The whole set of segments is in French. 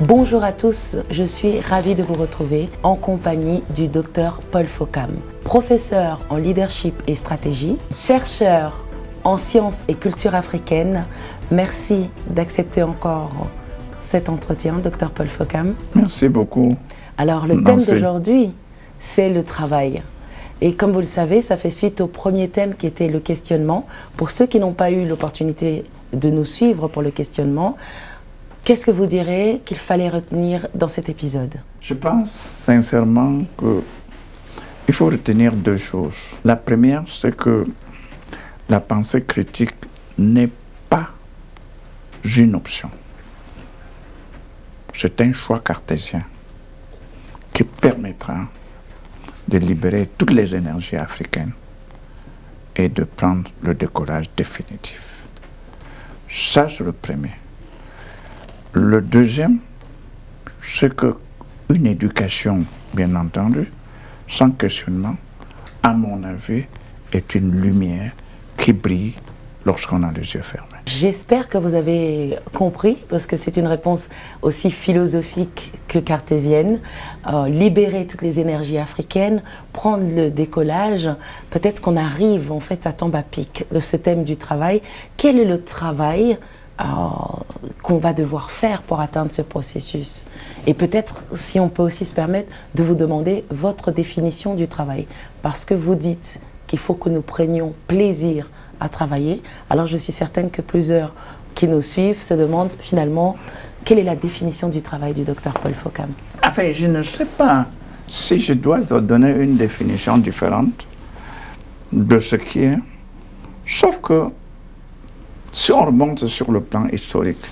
Bonjour à tous, je suis ravie de vous retrouver en compagnie du docteur Paul Fokam, professeur en leadership et stratégie, chercheur en sciences et culture africaine. Merci d'accepter encore cet entretien, docteur Paul Fokam. Merci beaucoup. Alors, le thème d'aujourd'hui, c'est le travail. Et comme vous le savez, ça fait suite au premier thème qui était le questionnement. Pour ceux qui n'ont pas eu l'opportunité de nous suivre pour le questionnement, qu'est-ce que vous direz qu'il fallait retenir dans cet épisode? Je pense sincèrement qu'il faut retenir deux choses. La première, c'est que la pensée critique n'est pas une option. C'est un choix cartésien qui permettra de libérer toutes les énergies africaines et de prendre le décollage définitif. Ça, c'est le premier. Le deuxième, c'est qu'une éducation, bien entendu, sans questionnement, à mon avis, est une lumière qui brille lorsqu'on a les yeux fermés. J'espère que vous avez compris, parce que c'est une réponse aussi philosophique que cartésienne. Libérer toutes les énergies africaines, prendre le décollage, peut-être qu'on arrive, en fait, ça tombe à pic de ce thème du travail. Quel est le travail qu'on va devoir faire pour atteindre ce processus? Et peut-être, si on peut aussi se permettre de vous demander votre définition du travail, parce que vous dites qu'il faut que nous prenions plaisir à travailler. Alors je suis certaine que plusieurs qui nous suivent se demandent finalement quelle est la définition du travail du docteur Paul Fokam. Enfin, je ne sais pas si je dois donner une définition différente de ce qui est, sauf que si on remonte sur le plan historique,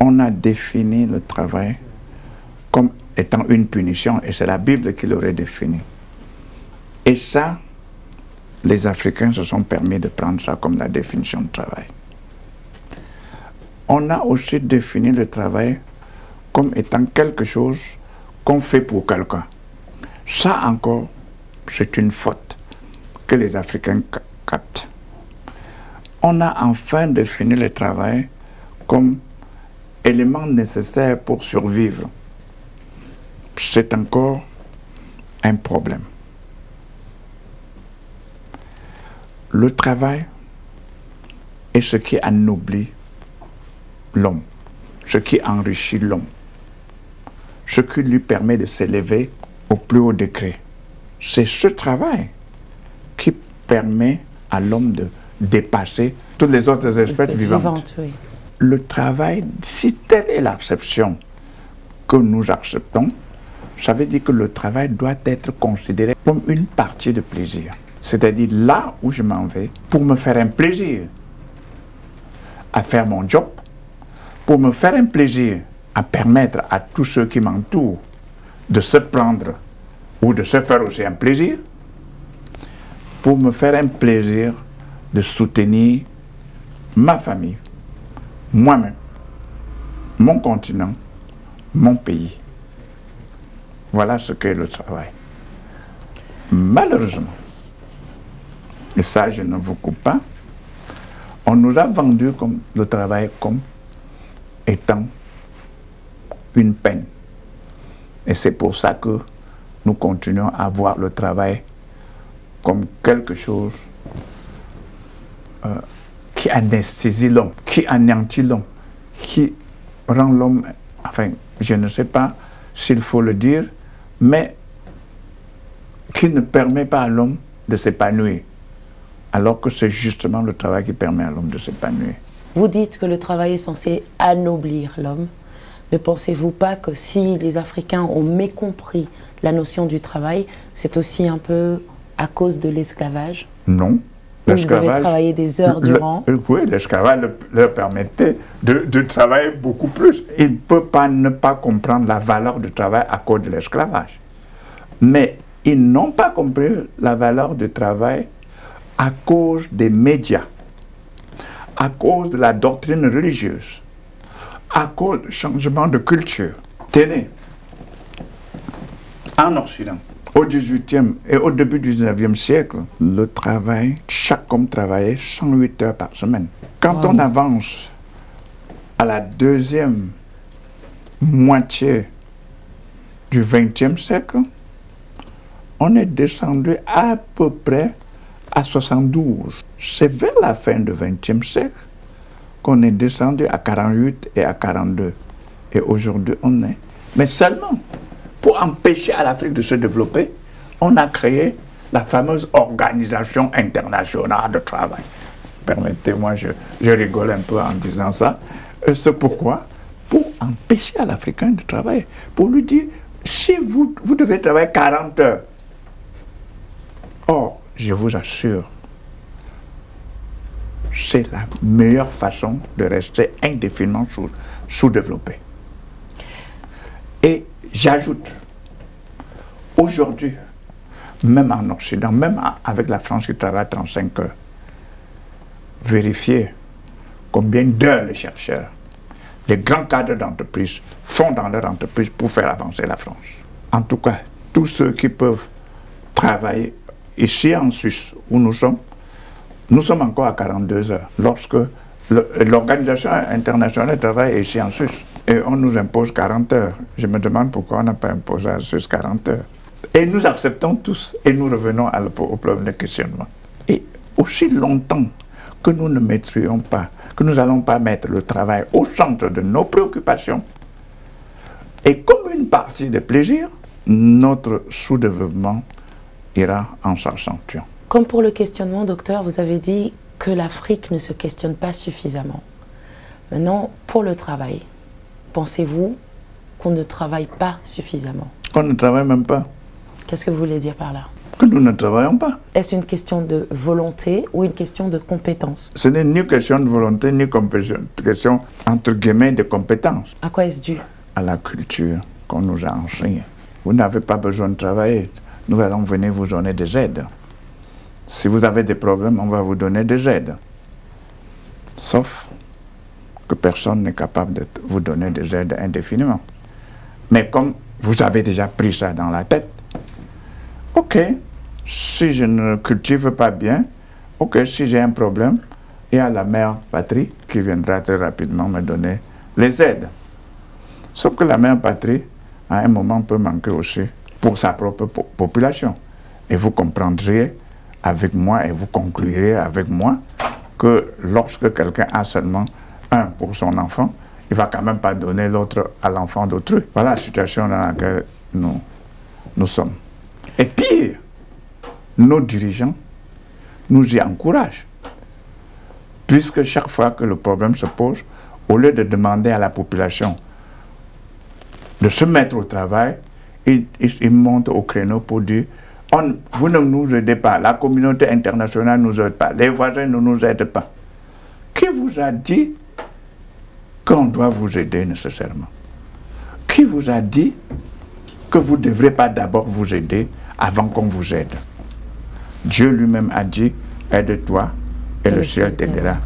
on a défini le travail comme étant une punition, et c'est la Bible qui l'aurait défini. Et ça, les Africains se sont permis de prendre ça comme la définition de travail. On a aussi défini le travail comme étant quelque chose qu'on fait pour quelqu'un. Ça encore, c'est une faute que les Africains captent. On a enfin défini le travail comme élément nécessaire pour survivre. C'est encore un problème. Le travail est ce qui anoblit l'homme, ce qui enrichit l'homme, ce qui lui permet de s'élever au plus haut degré. C'est ce travail qui permet à l'homme de dépasser toutes les autres espèces vivantes. Oui. Le travail, si telle est l'acception que nous acceptons, ça veut dire que le travail doit être considéré comme une partie de plaisir. C'est-à-dire là où je m'en vais, pour me faire un plaisir à faire mon job, pour me faire un plaisir à permettre à tous ceux qui m'entourent de se prendre ou de se faire aussi un plaisir, pour me faire un plaisir de soutenir ma famille, moi-même, mon continent, mon pays. Voilà ce qu'est le travail. Malheureusement, et ça, je ne vous coupe pas, on nous a vendu comme le travail comme étant une peine. Et c'est pour ça que nous continuons à voir le travail comme quelque chose qui anesthésie l'homme, qui anéantit l'homme, qui rend l'homme, enfin, je ne sais pas s'il faut le dire, mais qui ne permet pas à l'homme de s'épanouir. Alors que c'est justement le travail qui permet à l'homme de s'épanouir. Vous dites que le travail est censé anoblir l'homme. Ne pensez-vous pas que si les Africains ont mécompris la notion du travail, c'est aussi un peu à cause de l'esclavage? Non. Ils devaient travailler des heures durant. Oui, l'esclavage leur permettait de travailler beaucoup plus. Ils ne peuvent pas ne pas comprendre la valeur du travail à cause de l'esclavage. Mais ils n'ont pas compris la valeur du travail à cause des médias, à cause de la doctrine religieuse, à cause du changement de culture. Tenez, en Occident, au XVIIIe et au début du XIXe siècle, le travail, chaque homme travaillait 108 heures par semaine. Quand on avance à la deuxième moitié du XXe siècle, on est descendu à peu près à 72. C'est vers la fin du XXe siècle qu'on est descendu à 48 et à 42. Et aujourd'hui, on est... Mais seulement, pour empêcher à l'Afrique de se développer, on a créé la fameuse Organisation internationale de travail. Permettez-moi, je rigole un peu en disant ça. C'est pourquoi, pour empêcher à l'Africain de travailler, pour lui dire, si vous devez travailler 40 heures, or, je vous assure, c'est la meilleure façon de rester indéfiniment sous-développé. Et j'ajoute, aujourd'hui, même en Occident, même avec la France qui travaille 35 heures, vérifiez combien d'heures les chercheurs, les grands cadres d'entreprise font dans leur entreprise pour faire avancer la France. En tout cas, tous ceux qui peuvent travailler ici en Suisse, où nous sommes encore à 42 heures. Lorsque l'Organisation internationale du travail est ici en Suisse, et on nous impose 40 heures. Je me demande pourquoi on n'a pas imposé à Suisse 40 heures. Et nous acceptons tous, et nous revenons au problème de questionnement. Et aussi longtemps que nous ne mettrions pas, que nous n'allons pas mettre le travail au centre de nos préoccupations, et comme une partie des plaisirs, notre sous-développement ira en s'accentuant. Comme pour le questionnement, docteur, vous avez dit que l'Afrique ne se questionne pas suffisamment. Maintenant, pour le travail, pensez-vous qu'on ne travaille pas suffisamment? Qu'on ne travaille même pas. Qu'est-ce que vous voulez dire par là? Que nous ne travaillons pas. Est-ce une question de volonté ou une question de compétence? Ce n'est ni question de volonté, ni question, entre guillemets, de compétence. À quoi est-ce dû? À la culture qu'on nous a enseignée. Vous n'avez pas besoin de travailler. Nous allons venir vous donner des aides. Si vous avez des problèmes, on va vous donner des aides. Sauf que personne n'est capable de vous donner des aides indéfiniment. Mais comme vous avez déjà pris ça dans la tête, ok, si je ne cultive pas bien, ok, si j'ai un problème, il y a la mère patrie qui viendra très rapidement me donner les aides. Sauf que la mère patrie, à un moment, peut manquer aussi pour sa propre population. Et vous comprendriez avec moi et vous conclurez avec moi que lorsque quelqu'un a seulement un pour son enfant, il ne va quand même pas donner l'autre à l'enfant d'autrui. Voilà la situation dans laquelle nous sommes. Et pire, nos dirigeants nous y encouragent. Puisque chaque fois que le problème se pose, au lieu de demander à la population de se mettre au travail, ils montent au créneau pour dire vous ne nous aidez pas, la communauté internationale ne nous aide pas, les voisins ne nous aident pas. Qui vous a dit qu'on doit vous aider nécessairement? Qui vous a dit que vous ne devrez pas d'abord vous aider avant qu'on vous aide? Dieu lui-même a dit, aide-toi et le ciel t'aidera.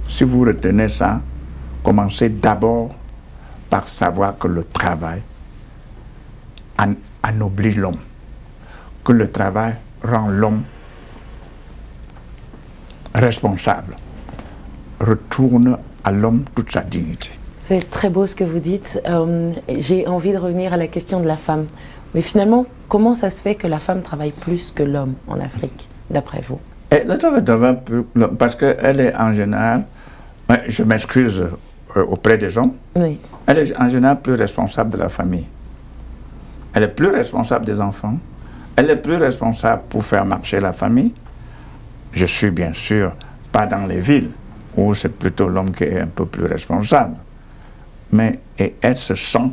Si vous retenez ça, commencez d'abord par savoir que le travail anoblit l'homme, que le travail rend l'homme responsable, retourne à l'homme toute sa dignité. C'est très beau ce que vous dites. J'ai envie de revenir à la question de la femme. Mais finalement, comment ça se fait que la femme travaille plus que l'homme en Afrique, d'après vous? Elle travaille plus, parce qu'elle est en général, je m'excuse auprès des hommes, oui. Elle est en général plus responsable de la famille. Elle est plus responsable des enfants. Elle est plus responsable pour faire marcher la famille. Je suis bien sûr pas dans les villes, où c'est plutôt l'homme qui est un peu plus responsable. Mais elle se sent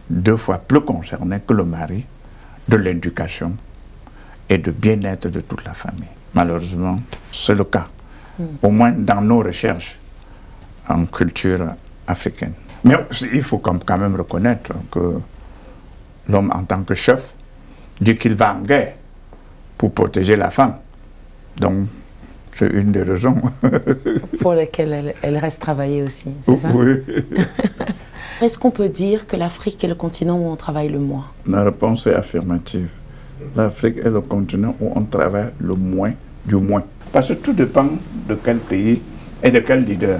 2 fois plus concernée que le mari de l'éducation et du bien-être de toute la famille. Malheureusement, c'est le cas. Au moins dans nos recherches en culture africaine. Mais il faut quand même reconnaître que l'homme en tant que chef dit qu'il va en guerre pour protéger la femme. Donc, c'est une des raisons. Pour lesquelles elle reste travailler aussi, c'est ça? Oui. Est-ce qu'on peut dire que l'Afrique est le continent où on travaille le moins? La réponse est affirmative. L'Afrique est le continent où on travaille le moins du moins. Parce que tout dépend de quel pays et de quel leader.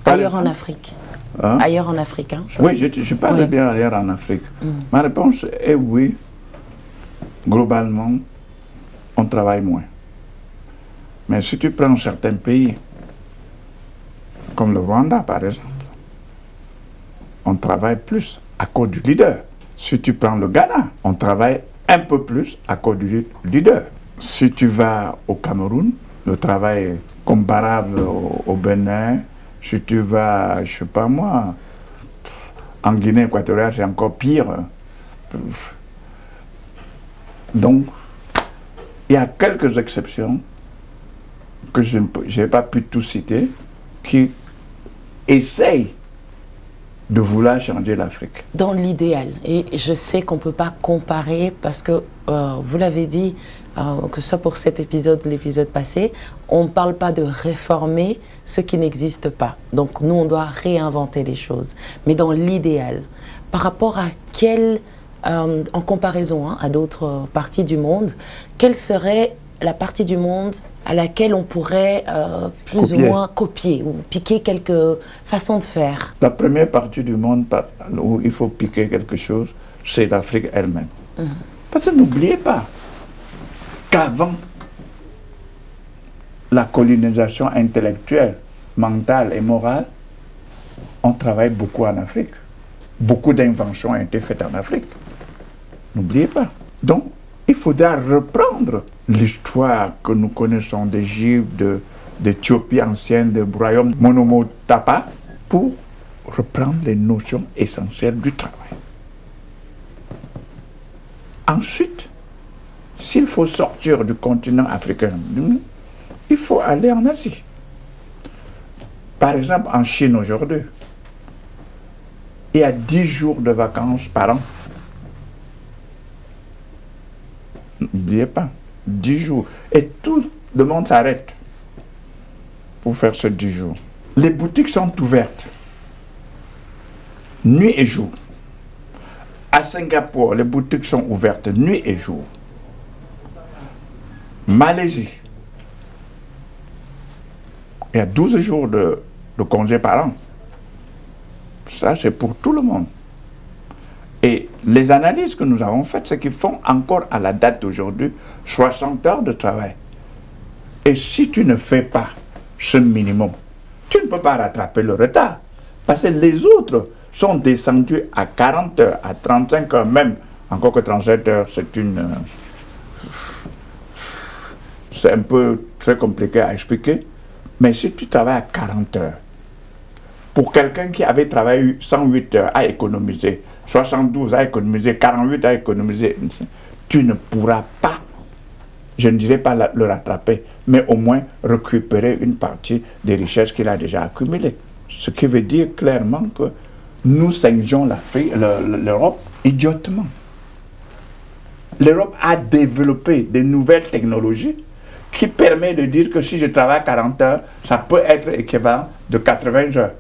Ailleurs en Afrique? Hein? Ailleurs en Afrique, hein, Oui, je parle bien ailleurs en Afrique. Ma réponse est oui. Globalement, on travaille moins. Mais si tu prends certains pays, comme le Rwanda par exemple, on travaille plus à cause du leader. Si tu prends le Ghana, on travaille un peu plus à cause du leader. Si tu vas au Cameroun, le travail est comparable au Bénin. Si tu vas, je sais pas moi, en Guinée équatoriale, c'est encore pire. Donc, il y a quelques exceptions que je n'ai pas pu tout citer, qui essayent de vouloir changer l'Afrique. Dans l'idéal, et je sais qu'on ne peut pas comparer parce que, vous l'avez dit, que ce soit pour cet épisode ou l'épisode passé, on ne parle pas de réformer ce qui n'existe pas. Donc nous, on doit réinventer les choses. Mais dans l'idéal, par rapport à en comparaison à d'autres parties du monde, quelle serait la partie du monde à laquelle on pourrait plus ou moins copier ou piquer quelques façons de faire? La première partie du monde où il faut piquer quelque chose, c'est l'Afrique elle-même. Parce que n'oubliez pas qu'avant la colonisation intellectuelle, mentale et morale, on travaille beaucoup en Afrique. Beaucoup d'inventions ont été faites en Afrique. N'oubliez pas. Donc, il faudra reprendre l'histoire que nous connaissons d'Égypte, d'Éthiopie ancienne, du royaume Monomotapa, pour reprendre les notions essentielles du travail. Ensuite, s'il faut sortir du continent africain, il faut aller en Asie. Par exemple, en Chine aujourd'hui, il y a 10 jours de vacances par an. N'oubliez pas, 10 jours. Et tout le monde s'arrête pour faire ces 10 jours. Les boutiques sont ouvertes, nuit et jour. À Singapour, les boutiques sont ouvertes nuit et jour. Malaisie, il y a 12 jours de congé par an. Ça, c'est pour tout le monde. Et les analyses que nous avons faites, c'est qu'ils font encore à la date d'aujourd'hui 60 heures de travail. Et si tu ne fais pas ce minimum, tu ne peux pas rattraper le retard. Parce que les autres sont descendus à 40 heures, à 35 heures même. Encore que 37 heures, c'est un peu très compliqué à expliquer. Mais si tu travailles à 40 heures, pour quelqu'un qui avait travaillé 108 heures à économiser, 72 à économiser, 48 à économiser, tu ne pourras pas, je ne dirais pas le rattraper, mais au moins récupérer une partie des richesses qu'il a déjà accumulées. Ce qui veut dire clairement que nous singeons l'Europe idiotement. L'Europe a développé des nouvelles technologies qui permettent de dire que si je travaille 40 heures, ça peut être équivalent de 80 heures.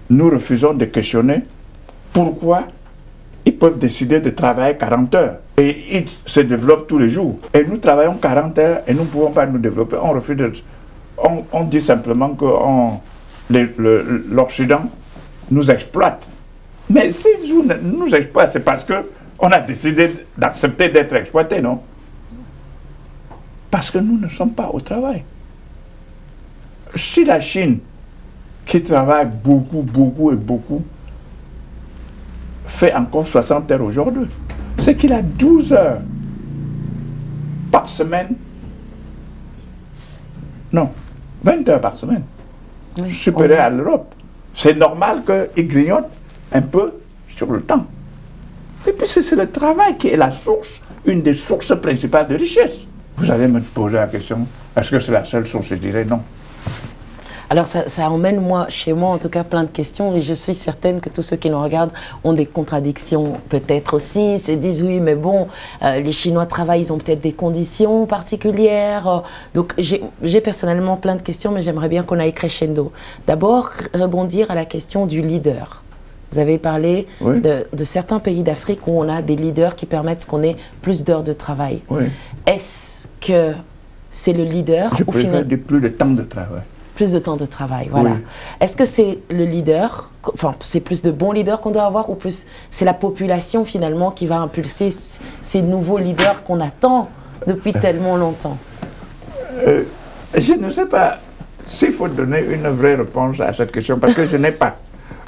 Nous refusons de questionner pourquoi ils peuvent décider de travailler 40 heures. Et ils se développent tous les jours. Et nous travaillons 40 heures et nous ne pouvons pas nous développer. On refuse on dit simplement que l'Occident nous exploite. Mais si nous exploite, c'est parce qu'on a décidé d'accepter d'être exploité, non? Parce que nous ne sommes pas au travail. Si la Chine, qui travaille beaucoup, beaucoup et beaucoup, fait encore 60 heures aujourd'hui, c'est qu'il a 12 heures par semaine. Non, 20 heures par semaine. Oui, supérieur à l'Europe. C'est normal qu'il grignote un peu sur le temps. Et puis c'est le travail qui est la source, une des sources principales de richesse. Vous allez me poser la question, est-ce que c'est la seule source? Je dirais non. Alors ça emmène chez moi en tout cas plein de questions et je suis certaine que tous ceux qui nous regardent ont des contradictions peut-être aussi, se disent oui mais bon, les Chinois travaillent, ils ont peut-être des conditions particulières. Donc j'ai personnellement plein de questions mais j'aimerais bien qu'on aille crescendo. D'abord, rebondir à la question du leader. Vous avez parlé oui. de certains pays d'Afrique où on a des leaders qui permettent qu'on ait plus d'heures de travail. Oui. Est-ce que c'est le leader Je préfère dire plus de temps de travail. Plus de temps de travail, voilà. Oui. Est-ce que c'est le leader, enfin c'est plus de bons leaders qu'on doit avoir, ou plus c'est la population finalement qui va impulser ces nouveaux leaders qu'on attend depuis tellement longtemps? Je ne sais pas s'il faut donner une vraie réponse à cette question, parce que je n'ai pas.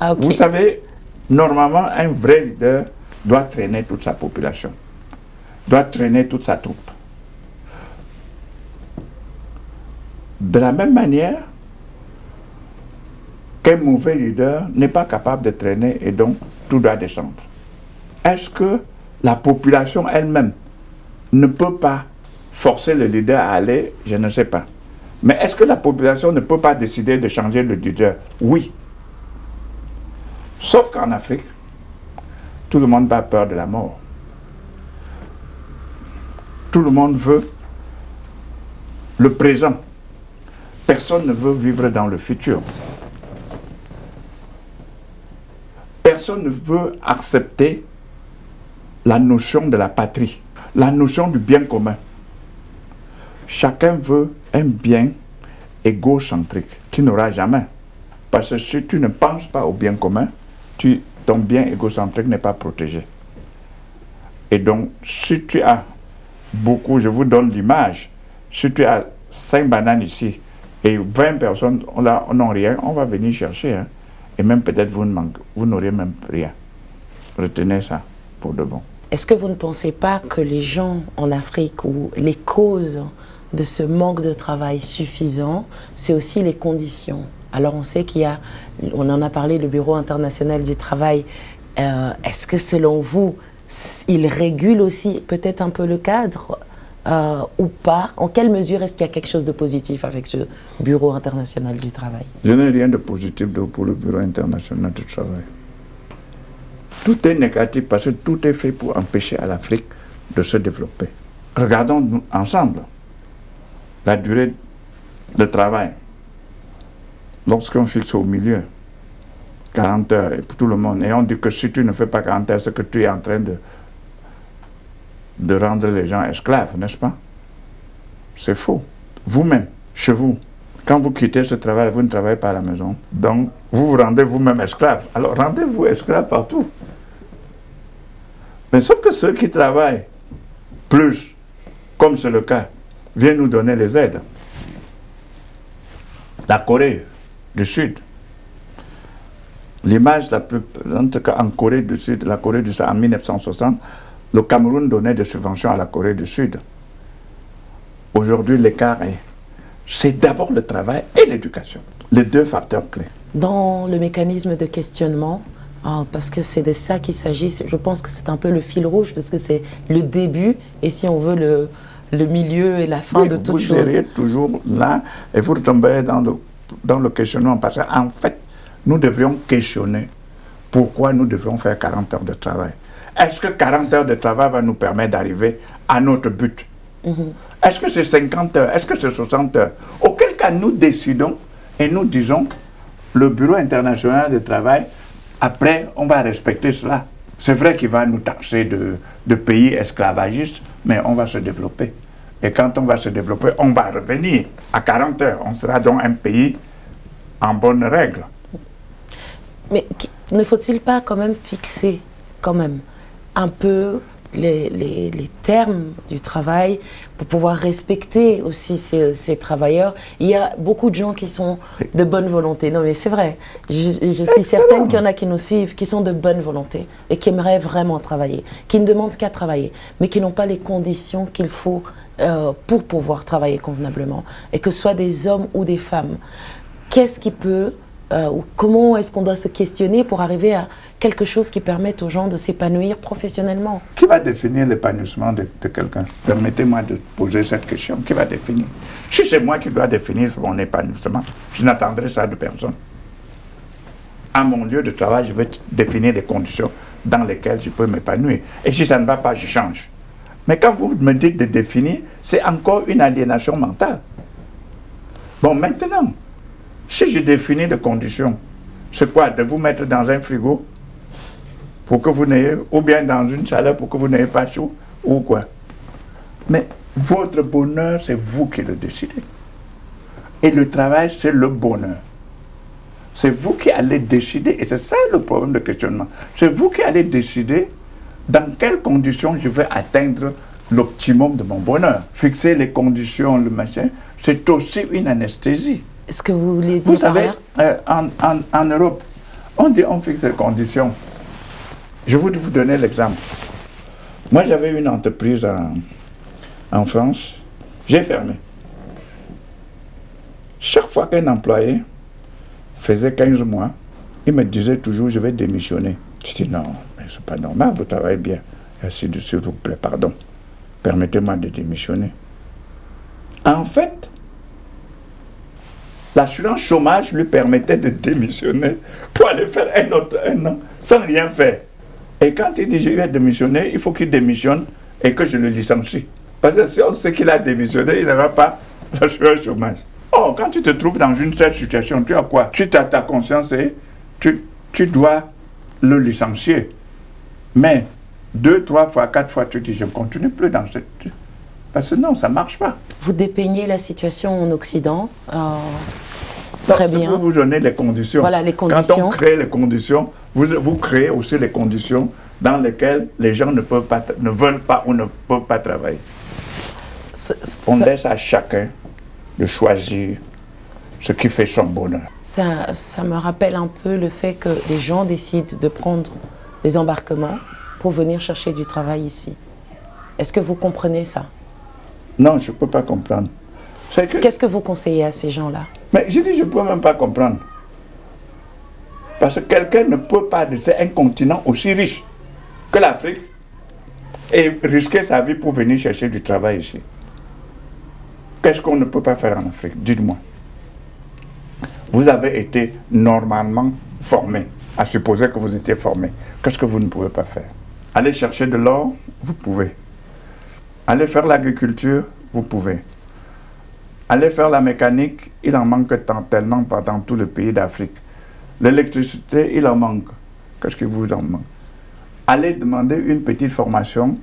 Ah, ok. Vous savez, normalement, un vrai leader doit traîner toute sa population, doit traîner toute sa troupe. De la même manière qu'un mauvais leader n'est pas capable de traîner et donc tout doit descendre. Est-ce que la population elle-même ne peut pas forcer le leader à aller? Je ne sais pas. Mais est-ce que la population ne peut pas décider de changer le leader? Oui. Sauf qu'en Afrique, tout le monde a peur de la mort. Tout le monde veut le présent. Personne ne veut vivre dans le futur. Personne ne veut accepter la notion de la patrie, la notion du bien commun. Chacun veut un bien égocentrique qui n'aura jamais. Parce que si tu ne penses pas au bien commun, ton bien égocentrique n'est pas protégé. Et donc, si tu as beaucoup, je vous donne l'image, si tu as 5 bananes ici et 20 personnes n'ont rien, on va venir chercher. Hein. Et même peut-être vous n'aurez même rien. Retenez ça pour de bon. Est-ce que vous ne pensez pas que les gens en Afrique, ou les causes de ce manque de travail suffisant, c'est aussi les conditions? Alors on sait qu'il y a, on en a parlé, le Bureau international du travail. Est-ce que selon vous, il régule aussi peut-être un peu le cadre ou pas? En quelle mesure est-ce qu'il y a quelque chose de positif avec ce Bureau international du travail? Je n'ai rien de positif pour le Bureau international du travail. Tout est négatif parce que tout est fait pour empêcher à l'Afrique de se développer. Regardons ensemble la durée de travail. Lorsqu'on fixe au milieu 40 heures et pour tout le monde, et on dit que si tu ne fais pas 40 heures, c'est que tu es en train de rendre les gens esclaves, n'est-ce pas? C'est faux. Vous-même, chez vous, quand vous quittez ce travail, vous ne travaillez pas à la maison. Donc, vous vous rendez vous-même esclave. Alors, rendez-vous esclave partout. Mais sauf que ceux qui travaillent plus, comme c'est le cas, viennent nous donner les aides. La Corée du Sud. L'image la plus présente qu'en Corée du Sud, la Corée du Sud, en 1960, le Cameroun donnait des subventions à la Corée du Sud. Aujourd'hui, l'écart est... C'est d'abord le travail et l'éducation. Les deux facteurs clés. Dans le mécanisme de questionnement, parce que c'est de ça qu'il s'agit, je pense que c'est un peu le fil rouge, parce que c'est le début, et si on veut le milieu et la fin de toute chose. Vous serez toujours là, et vous tombez dans le questionnement, parce qu'en fait, nous devrions questionner pourquoi nous devrions faire 40 heures de travail. Est-ce que 40 heures de travail va nous permettre d'arriver à notre but? Est-ce que c'est 50 heures? Est-ce que c'est 60 heures? Auquel cas, nous décidons et nous disons, le Bureau international du travail, après, on va respecter cela. C'est vrai qu'il va nous taxer de pays esclavagistes, mais on va se développer. Et quand on va se développer, on va revenir à 40 heures. On sera donc un pays en bonne règle. Mais ne faut-il pas quand même fixer un peu les termes du travail pour pouvoir respecter aussi ces travailleurs? Il y a beaucoup de gens qui sont de bonne volonté. Non mais c'est vrai, je suis certaine qu'il y en a qui nous suivent, qui sont de bonne volonté et qui aimeraient vraiment travailler, qui ne demandent qu'à travailler, mais qui n'ont pas les conditions qu'il faut pour pouvoir travailler convenablement, et que ce soit des hommes ou des femmes. Qu'est-ce qui peut... comment est-ce qu'on doit se questionner pour arriver à quelque chose qui permette aux gens de s'épanouir professionnellement? Qui va définir l'épanouissement de quelqu'un? Permettez-moi de poser cette question. Qui va définir? Si c'est moi qui dois définir mon épanouissement, je n'attendrai ça de personne. À mon lieu de travail, je vais définir les conditions dans lesquelles je peux m'épanouir. Et si ça ne va pas, je change. Mais quand vous me dites de définir, c'est encore une aliénation mentale. Bon, maintenant, si je définis des conditions, c'est quoi? De vous mettre dans un frigo pour que vous n'ayez, ou bien dans une chaleur pour que vous n'ayez pas chaud, ou quoi? Mais votre bonheur, c'est vous qui le décidez. Et le travail, c'est le bonheur. C'est vous qui allez décider, et c'est ça le problème de questionnement. C'est vous qui allez décider dans quelles conditions je vais atteindre l'optimum de mon bonheur. Fixer les conditions, le machin, c'est aussi une anesthésie. Est-ce que vous voulez dire vous savez, en Europe, on dit on fixe les conditions. Je vais vous donner l'exemple. Moi, j'avais une entreprise en France, j'ai fermé. Chaque fois qu'un employé faisait 15 mois, il me disait toujours, je vais démissionner. Je dis, non, mais c'est pas normal, vous travaillez bien. S'il vous plaît, pardon, permettez-moi de démissionner. En fait, l'assurance chômage lui permettait de démissionner pour aller faire un an sans rien faire. Et quand il dit, je vais démissionner, il faut qu'il démissionne et que je le licencie. Parce que si on sait qu'il a démissionné, il n'aura pas l'assurance chômage. Oh, quand tu te trouves dans une telle situation, tu as quoi? Tu as ta conscience et tu dois le licencier. Mais 2, 3 fois, 4 fois, tu dis, je ne continue plus dans cette... Parce que non, ça ne marche pas. Vous dépeignez la situation en Occident. Très bien. Pour vous donner les conditions. Voilà, les conditions. Quand on crée les conditions, vous créez aussi les conditions dans lesquelles les gens ne veulent pas ou ne peuvent pas travailler. On laisse à chacun de choisir ce qui fait son bonheur. Ça me rappelle un peu le fait que les gens décident de prendre des embarquements pour venir chercher du travail ici. Est-ce que vous comprenez ça? Non, je ne peux pas comprendre. Qu'est-ce que vous conseillez à ces gens-là? Mais je dis, je ne peux même pas comprendre. Parce que quelqu'un ne peut pas laisser un continent aussi riche que l'Afrique et risquer sa vie pour venir chercher du travail ici. Qu'est-ce qu'on ne peut pas faire en Afrique? Dites-moi. Vous avez été normalement formé, à supposer que vous étiez formé. Qu'est-ce que vous ne pouvez pas faire? Aller chercher de l'or, vous pouvez. Aller faire l'agriculture, vous pouvez. Aller faire la mécanique, il en manque tellement dans tout le pays d'Afrique. L'électricité, il en manque. Qu'est-ce qui vous en manque? Allez demander une petite formation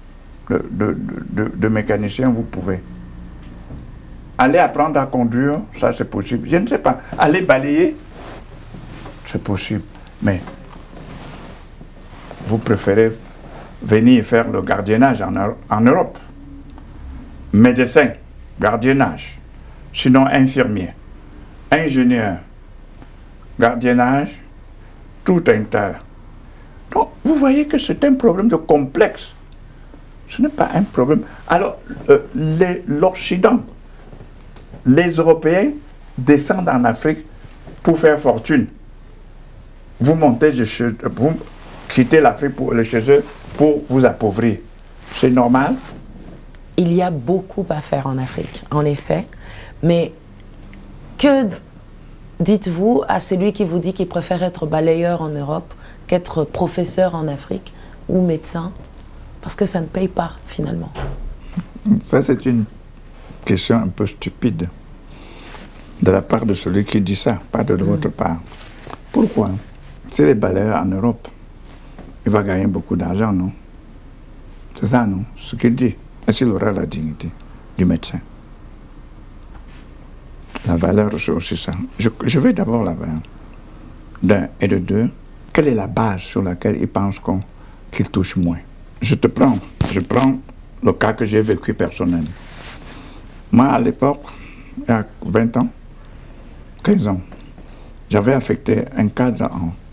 de mécanicien, vous pouvez. Aller apprendre à conduire, ça c'est possible. Je ne sais pas. Aller balayer, c'est possible. Mais vous préférez venir faire le gardiennage en Europe. Médecin, gardiennage. Sinon infirmier, ingénieur, gardiennage, tout un tas. Donc, vous voyez que c'est un problème de complexe. Ce n'est pas un problème. Alors, l'Occident, les Européens descendent en Afrique pour faire fortune. Vous montez vous quittez l'Afrique pour aller chez eux pour vous appauvrir. C'est normal? Il y a beaucoup à faire en Afrique, en effet. Mais que dites-vous à celui qui vous dit qu'il préfère être balayeur en Europe qu'être professeur en Afrique ou médecin? Parce que ça ne paye pas, finalement. Ça, c'est une question un peu stupide de la part de celui qui dit ça, pas de votre part. Pourquoi? C'est les balayeurs en Europe. Il va gagner beaucoup d'argent, non? C'est ça, non? Ce qu'il dit. Est-ce qu'il aura la dignité du médecin? La valeur, c'est aussi ça. Je vais d'abord la valeur. D'un et de deux, quelle est la base sur laquelle il pense qu'il touche moins? Je prends le cas que j'ai vécu personnellement. Moi, à l'époque, il y a 20 ans, 15 ans, j'avais affecté un cadre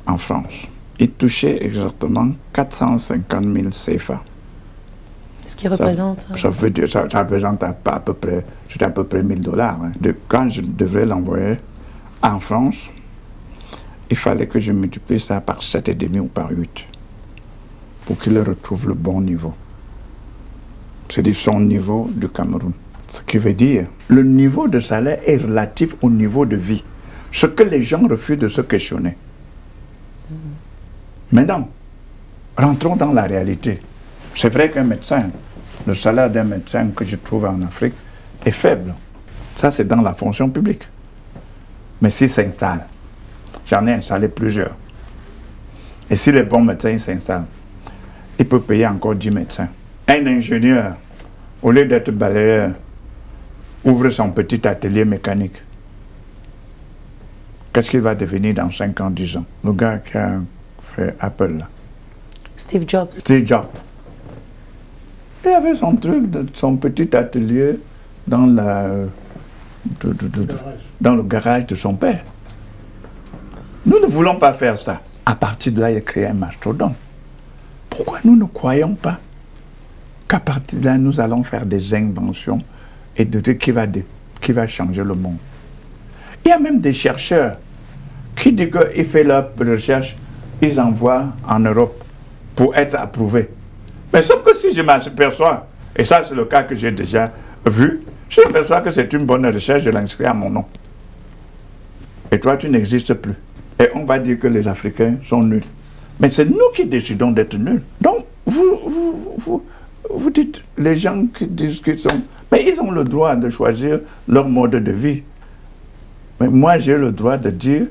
en France. Il touchait exactement 450 000 CFA. Ce qui représente... Ça représente à peu près, c'était à peu près 1000 $. Hein. Quand je devrais l'envoyer en France, il fallait que je multiplie ça par 7,5 ou par 8 pour qu'il retrouve le bon niveau. C'est-à-dire son niveau du Cameroun. Ce qui veut dire, le niveau de salaire est relatif au niveau de vie. Ce que les gens refusent de se questionner. Maintenant, rentrons dans la réalité. C'est vrai qu'un médecin, le salaire d'un médecin que je trouve en Afrique est faible. Ça, c'est dans la fonction publique. Mais s'il s'installe, j'en ai installé plusieurs. Et si les bons médecins s'installent, il peut payer encore 10 médecins. Un ingénieur, au lieu d'être balayeur, ouvre son petit atelier mécanique. Qu'est-ce qu'il va devenir dans 5 ans, 10 ans? Le gars qui a fait Apple, là. Steve Jobs. Steve Jobs. Il avait son truc, son petit atelier dans dans le garage de son père. Nous ne voulons pas faire ça. À partir de là, il a créé un mastodonte. Pourquoi nous ne croyons pas qu'à partir de là, nous allons faire des inventions et de trucs qui va changer le monde? Il y a même des chercheurs qui disent qu'ils font leurs recherches, ils envoient en Europe pour être approuvés. Mais sauf que si je m'aperçois, et ça c'est le cas que j'ai déjà vu, je m'aperçois que c'est une bonne recherche, je l'inscris à mon nom. Et toi, tu n'existes plus. Et on va dire que les Africains sont nuls. Mais c'est nous qui décidons d'être nuls. Donc, vous dites, les gens qui disent qu'ils sont... Mais ils ont le droit de choisir leur mode de vie. Mais moi, j'ai le droit de dire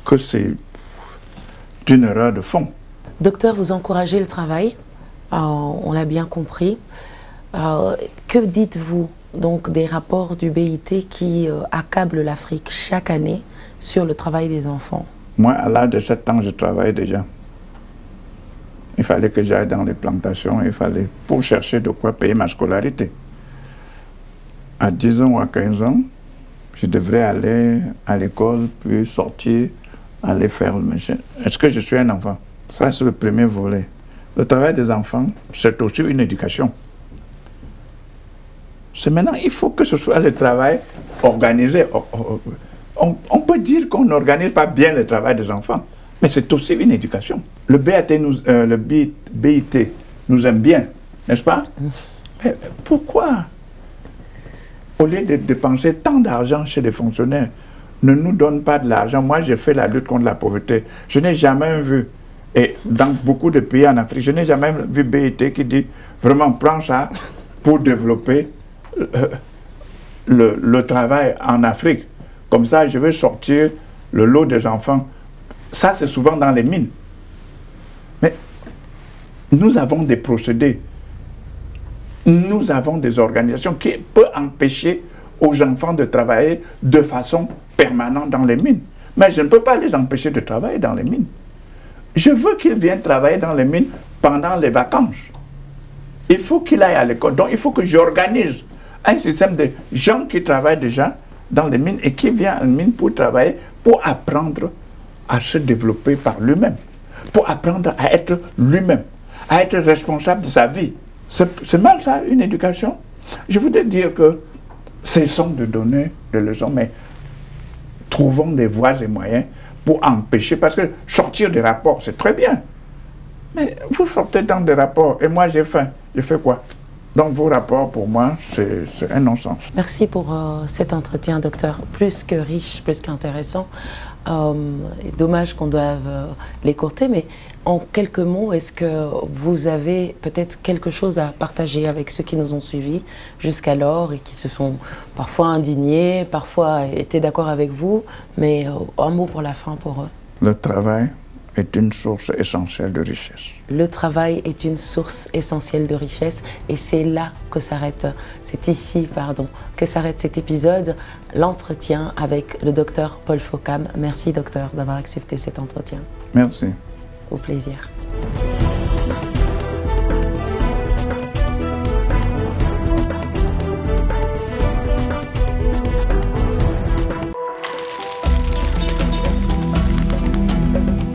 que c'est une erreur de fond. Docteur, vous encouragez le travail, on l'a bien compris. Que dites-vous donc des rapports du BIT qui accablent l'Afrique chaque année sur le travail des enfants? Moi, à l'âge de 7 ans, je travaillais déjà. Il fallait que j'aille dans les plantations, il fallait pour chercher de quoi payer ma scolarité. À 10 ans ou à 15 ans, je devrais aller à l'école, puis sortir, aller faire le machin. Est-ce que je suis un enfant? Ça, c'est le premier volet. Le travail des enfants, c'est aussi une éducation. C'est maintenant, il faut que ce soit le travail organisé. On peut dire qu'on n'organise pas bien le travail des enfants, mais c'est aussi une éducation. Le BIT nous aime bien, n'est-ce pas? Mais pourquoi, au lieu de dépenser tant d'argent chez les fonctionnaires, ne nous donne pas de l'argent? Moi, j'ai fait la lutte contre la pauvreté. Je n'ai jamais vu, et dans beaucoup de pays en Afrique, je n'ai jamais vu BIT qui dit vraiment prends ça pour développer le travail en Afrique. Comme ça, je vais sortir le lot des enfants. Ça, c'est souvent dans les mines. Mais nous avons des procédés. Nous avons des organisations qui peuvent empêcher aux enfants de travailler de façon permanente dans les mines. Mais je ne peux pas les empêcher de travailler dans les mines. Je veux qu'ils viennent travailler dans les mines pendant les vacances. Il faut qu'ils aillent à l'école. Donc, il faut que j'organise un système de gens qui travaillent déjà dans les mines et qui viennent à la mine pour travailler, pour apprendre à se développer par lui-même, pour apprendre à être lui-même, à être responsable de sa vie. C'est mal ça, une éducation? Je voudrais dire que cessons de donner des leçons, mais trouvons des voies et moyens pour empêcher, parce que sortir des rapports, c'est très bien. Mais vous sortez dans des rapports, et moi j'ai faim, je fais quoi? Donc vos rapports, pour moi, c'est un non-sens. Merci pour cet entretien, docteur. Plus que riche, plus qu'intéressant. Dommage qu'on doive l'écourter, mais en quelques mots, est-ce que vous avez peut-être quelque chose à partager avec ceux qui nous ont suivis jusqu'alors et qui se sont parfois indignés, parfois étaient d'accord avec vous, mais un mot pour la fin pour eux? Le travail est une source essentielle de richesse. Le travail est une source essentielle de richesse et c'est là que s'arrête, c'est ici, pardon, que s'arrête cet épisode, l'entretien avec le docteur Paul Fokam. Merci docteur d'avoir accepté cet entretien. Merci. Au plaisir.